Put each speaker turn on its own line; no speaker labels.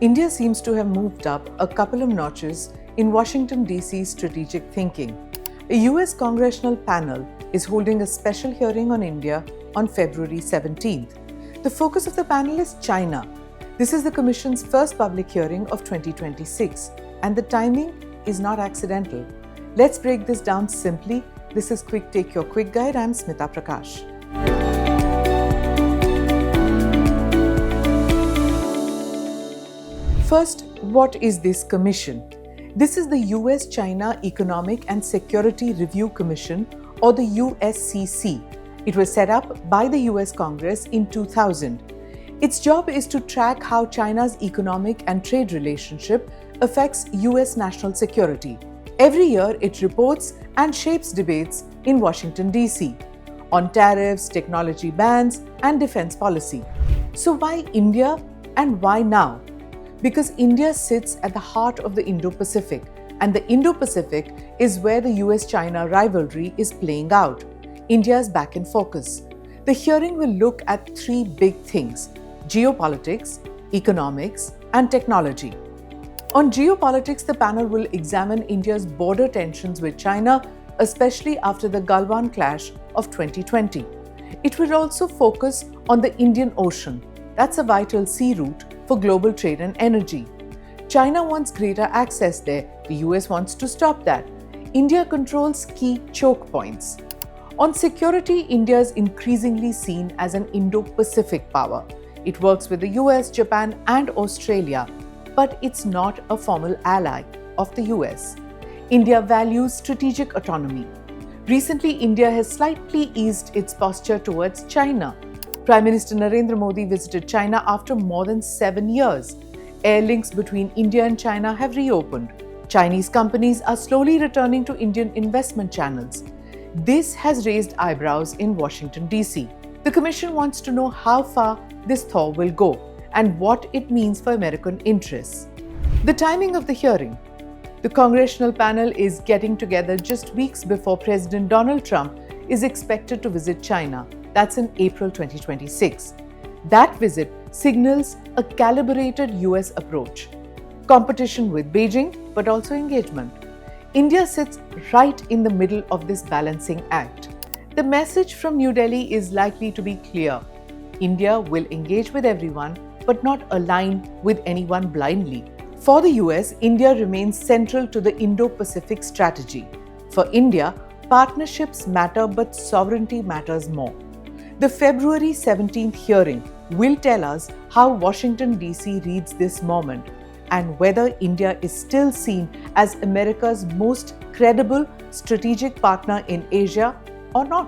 India seems to have moved up a couple of notches in Washington, D.C.'s strategic thinking. A US congressional panel is holding a special hearing on India on February 17th. The focus of the panel is China. This is the Commission's first public hearing of 2026, and the timing is not accidental. Let's break this down simply. This is Quick Take Your Quick Guide. I'm Smita Prakash. First, what is this commission? This is the US-China Economic and Security Review Commission, or the USCC. It was set up by the US Congress in 2000. Its job is to track how China's economic and trade relationship affects US national security. Every year, it reports and shapes debates in Washington, D.C. on tariffs, technology bans, and defense policy. So why India and why now? Because India sits at the heart of the Indo-Pacific, and the Indo-Pacific is where the US-China rivalry is playing out. India is back in focus. The hearing will look at three big things: geopolitics, economics, and technology. On geopolitics, the panel will examine India's border tensions with China, especially after the Galwan clash of 2020. It will also focus on the Indian Ocean. That's a vital sea route for global trade and energy. China wants greater access there. The US wants to stop that. India controls key choke points. On security, India is increasingly seen as an Indo-Pacific power. It works with the US, Japan, and Australia, but it's not a formal ally of the US. India values strategic autonomy. Recently, India has slightly eased its posture towards China. Prime Minister Narendra Modi visited China after more than 7 years. Air links between India and China have reopened. Chinese companies are slowly returning to Indian investment channels. This has raised eyebrows in Washington, D.C. The Commission wants to know how far this thaw will go and what it means for American interests. The timing of the hearing. The congressional panel is getting together just weeks before President Donald Trump is expected to visit China. That's in April 2026. That visit signals a calibrated US approach. Competition with Beijing, but also engagement. India sits right in the middle of this balancing act. The message from New Delhi is likely to be clear. India will engage with everyone, but not align with anyone blindly. For the US, India remains central to the Indo-Pacific strategy. For India, partnerships matter, but sovereignty matters more. The February 17th hearing will tell us how Washington, D.C. reads this moment and whether India is still seen as America's most credible strategic partner in Asia or not.